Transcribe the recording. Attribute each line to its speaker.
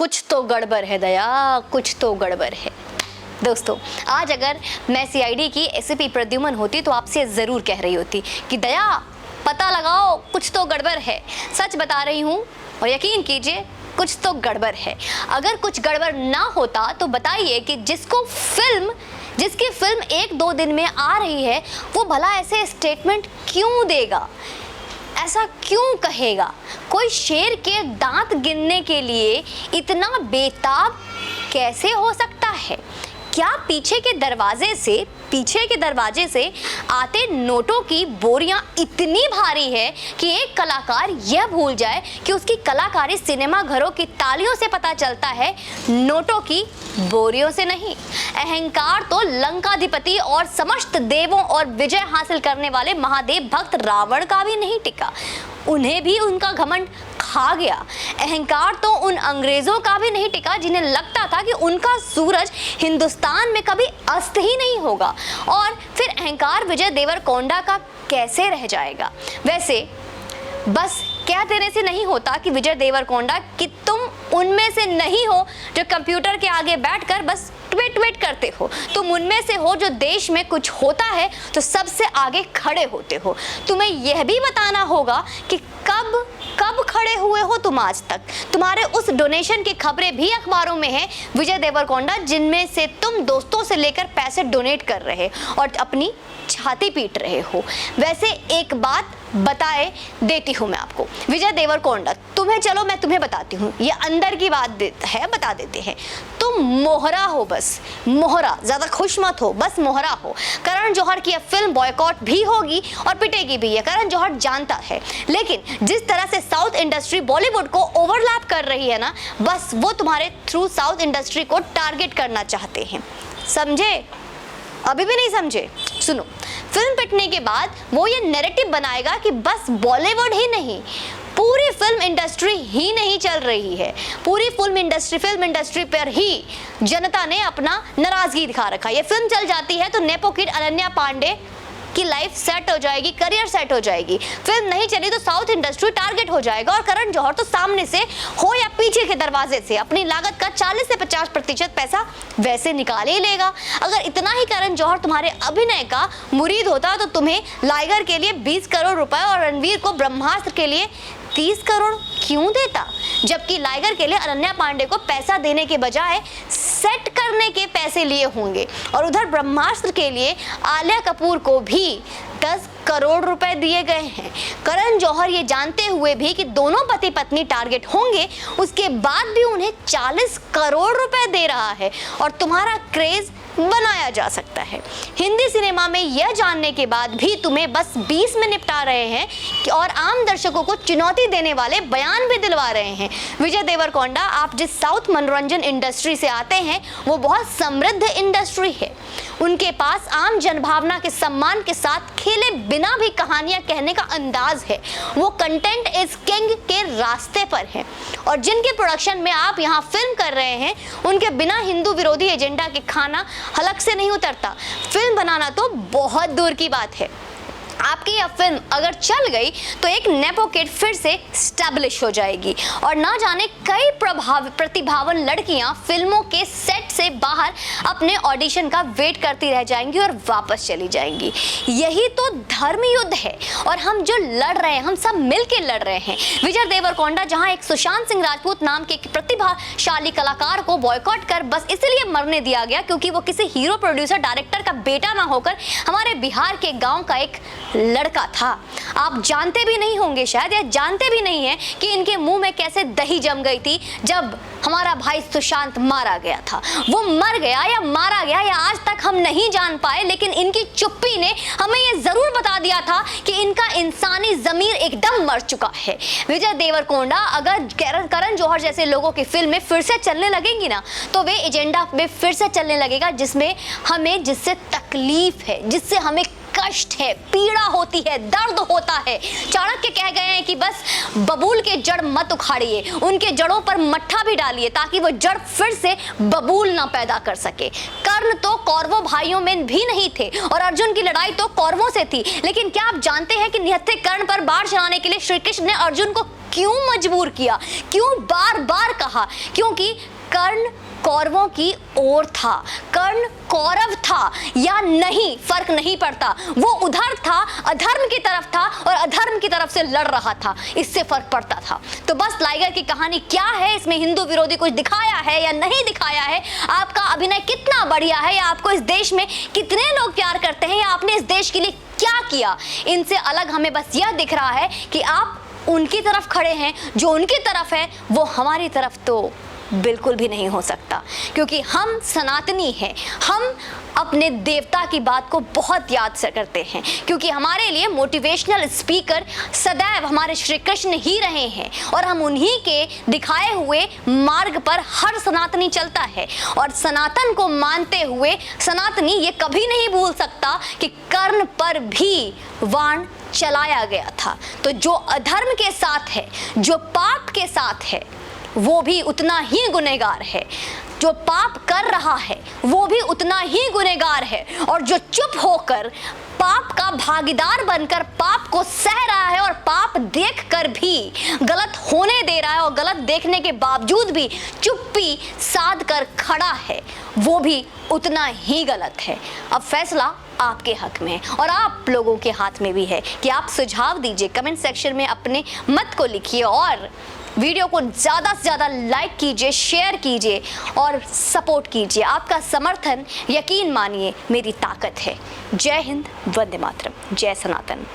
Speaker 1: कुछ तो गड़बड़ है दया, कुछ तो गड़बड़ है। दोस्तों, आज अगर मैं सीआईडी की एसीपी प्रद्युमन होती तो आपसे ज़रूर कह रही होती कि दया पता लगाओ, कुछ तो गड़बड़ है। सच बता रही हूँ और यकीन कीजिए कुछ तो गड़बड़ है। अगर कुछ गड़बड़ ना होता तो बताइए कि जिसकी फिल्म 1-2 दिन में आ रही है वो भला ऐसे स्टेटमेंट क्यों देगा, ऐसा क्यों कहेगा? कोई शेर के दांत गिनने के लिए इतना बेताब कैसे हो सकता है? क्या पीछे के दरवाजे से आते नोटों की बोरियां इतनी भारी है कि एक कलाकार यह भूल जाए कि उसकी कलाकारी सिनेमा घरों की तालियों से पता चलता है, नोटों की बोरियों से नहीं। अहंकार तो लंकाधिपति और समस्त देवों और विजय हासिल करने वाले महादेव भक्त रावण का भी नहीं टिका, उन्हें भी उनका घमंड खा गया। अहंकार तो उन अंग्रेजों का भी नहीं टिका जिन्हें लगता था कि उनका सूरज हिंदुस्तान में कभी अस्त ही नहीं होगा। और फिर अहंकार विजय देवरकोंडा का कैसे रह जाएगा? वैसे बस कह देने से नहीं होता कि विजय देवरकोंडा कि तुम उनमें से नहीं हो जो कंप्यूटर के आगे बैठकर बस ट्वीट करते हो। तुम उनमें से हो जो देश में कुछ होता है तो सबसे आगे खड़े होते हो। तुम्हें यह भी बताना होगा कि कब खड़े हुए हो तुम आज तक। तुम्हारे उस डोनेशन की खबरें भी अखबारों में हैं, विजय देवरकोंडा, जिनमें से तुम दोस्तों से लेकर पैसे डोनेट कर रहे और अपनी छाती पीट रहे हो। वैसे एक बात बताए देती हूँ मैं आपको, विजय देवरकोंडा, चलो मैं तुम्हें बताती हूँ, ये अंदर की बात है, बता देते हैं। तुम मोहरा हो, बस मोहरा, ज्यादा खुश मत हो, बस मोहरा हो। करण जौहर की फिल्म बॉयकॉट भी होगी और पिटेगी भी, है करण जौहर जानता है। लेकिन जिस तरह से साउथ इंडस्ट्री बॉलीवुड को ओवरलैप कर रही है ना, बस वो तुम्हारे थ्रू साउथ इंडस्ट्री को टारगेट करना चाहते हैं। समझे? अभी भी नहीं समझे? सुनो, फिल्म पिटने के बाद वो ये नैरेटिव बनाएगा कि बस बॉलीवुड ही नहीं, पूरी फिल्म इंडस्ट्री ही नहीं चल रही है। पूरी फिल्म इंडस्ट्री पर ही जनता ने अपना नाराजगी दिखा रखा। ये फिल्म चल जाती है तो नेपो किड अनन्या पांडे की लाइफ सेट हो जाएगी, करियर सेट हो जाएगी। फिल्म नहीं चली तो साउथ इंडस्ट्री टारगेट हो जाएगा और करण जौहर तो सामने से हो या पीछे के दरवाजे से अपनी लागत का 40 से 50% पैसा वैसे निकाल ही लेगा। अगर इतना ही करण जौहर तुम्हारे अभिनय का मुरीद होता तो तुम्हें लाइगर के लिए 20 करोड़ रुपए और रणवीर को ब्रह्मास्त्र के लिए 30 करोड़ क्यों देता? जबकि लाइगर के लिए अनन्या पांडे को पैसा देने के बजाय सेट करने के पैसे लिए होंगे और उधर ब्रह्मास्त्र के लिए आलिया कपूर को भी 10 करोड़ रुपए दिए गए हैं। करण जौहर ये जानते हुए भी कि दोनों पति पत्नी टारगेट होंगे, उसके बाद भी उन्हें 40 करोड़ रुपए दे रहा है और तुम्हारा क्रेज बनाया जा सकता है। हिंदी सिनेमा में यह जानने के बाद भी तुम्हें बस 20 में निपटा रहे हैं और आम दर्शकों को चुनौती देने वाले बयान भी दिलवा रहे हैं। विजय देवरकोंडा, आप जिस साउथ मनोरंजन इंडस्ट्री से आते हैं वो बहुत समृद्ध इंडस्ट्री है। उनके पास आम जनभावना के सम्मान के साथ खेले बिना भी कहानियां कहने का अंदाज है। वो कंटेंट इज किंग के रास्ते पर है और जिनके प्रोडक्शन में आप यहाँ फिल्म कर रहे हैं उनके बिना हिंदू विरोधी एजेंडा के खाना हलक से नहीं उतरता। फिल्म बनाना तो बहुत दूर की बात है। आपकी यह फिल्म अगर चल गई तो एक नेपो किड फिर से स्टैब्लिश हो जाएगी और ना जाने कई प्रतिभावान लड़कियां फिल्मों के सेट से बाहर अपने ऑडिशन का वेट करती रह जाएंगी और वापस चली जाएंगी। यही तो धर्म युद्ध है और हम जो लड़ रहे हैं, हम सब मिलके लड़ रहे हैं। विजय देवरकोंडा जहां एक सुशांत सिंह राजपूत नाम के प्रतिभाशाली कलाकार को बॉयकॉट कर बस इसलिए मरने दिया गया क्योंकि वो किसी हीरो प्रोड्यूसर डायरेक्टर का बेटा ना होकर हमारे बिहार के गाँव का एक लड़का था। आप जानते भी नहीं होंगे शायद, या जानते भी नहीं है कि इनके मुंह में कैसे दही जम गई थी जब हमारा भाई सुशांत मारा गया था। वो मर गया या मारा गया या आज तक हम नहीं जान पाए, लेकिन इनकी चुप्पी ने हमें ये जरूर बता दिया था कि इनका इंसानी जमीर एकदम मर चुका है। विजय देवरकोंडा, अगर करण जौहर जैसे लोगों की फिल्में फिर से चलने लगेंगी ना तो वे एजेंडा में फिर से चलने लगेगा जिससे तकलीफ है, जिससे हमें कष्ट है, पीड़ा होती है, दर्द होता है। चाणक्य कह गए हैं कि बस बबूल के जड़ मत उखाड़िए, उनके जड़ों पर मट्ठा भी डालिए ताकि वो जड़ फिर से बबूल ना पैदा कर सके। कर्ण तो कौरवों भाइयों में भी नहीं थे और अर्जुन की लड़ाई तो कौरवों से थी, लेकिन क्या आप जानते हैं कि निहत्थे कर्ण पर बाढ़ चलाने के लिए श्री कृष्ण ने अर्जुन को क्यों मजबूर किया, क्यों बार बार कहा? क्योंकि कर्ण कौरवों की ओर था, कर्ण कौरव था या नहीं फर्क नहीं पड़ता, वो उधर था, अधर्म की तरफ था और अधर्म की तरफ से लड़ रहा था, इससे फर्क पड़ता था। तो बस टाइगर की कहानी क्या है, इसमें हिंदू विरोधी कुछ दिखाया है या नहीं दिखाया है, आपका अभिनय कितना बढ़िया है, या आपको इस देश में कितने लोग प्यार करते हैं, या आपने इस देश के लिए क्या किया, इनसे अलग हमें बस यह दिख रहा है कि आप उनकी तरफ खड़े हैं, जो उनकी तरफ है वो हमारी तरफ तो बिल्कुल भी नहीं हो सकता, क्योंकि हम सनातनी हैं, हम अपने देवता की बात को बहुत याद से करते हैं, क्योंकि हमारे लिए मोटिवेशनल स्पीकर सदैव हमारे श्री कृष्ण ही रहे हैं और हम उन्हीं के दिखाए हुए मार्ग पर हर सनातनी चलता है। और सनातन को मानते हुए सनातनी ये कभी नहीं भूल सकता कि कर्ण पर भी बाण चलाया गया था। तो जो अधर्म के साथ है, जो पाप के साथ है, वो भी उतना ही गुनहगार है, जो पाप कर रहा है वो भी उतना ही गुनहगार है, और जो चुप होकर पाप का भागीदार बनकर पाप को सह रहा है और पाप देखकर भी गलत होने दे रहा है और गलत देखने के बावजूद भी चुप्पी साध कर खड़ा है, वो भी उतना ही गलत है। अब फैसला आपके हक में है और आप लोगों के हाथ में भी है कि आप सुझाव दीजिए, कमेंट सेक्शन में अपने मत को लिखिए और वीडियो को ज़्यादा से ज़्यादा लाइक कीजिए, शेयर कीजिए और सपोर्ट कीजिए। आपका समर्थन यकीन मानिए मेरी ताकत है। जय हिंद, वंदे मातरम, जय सनातन।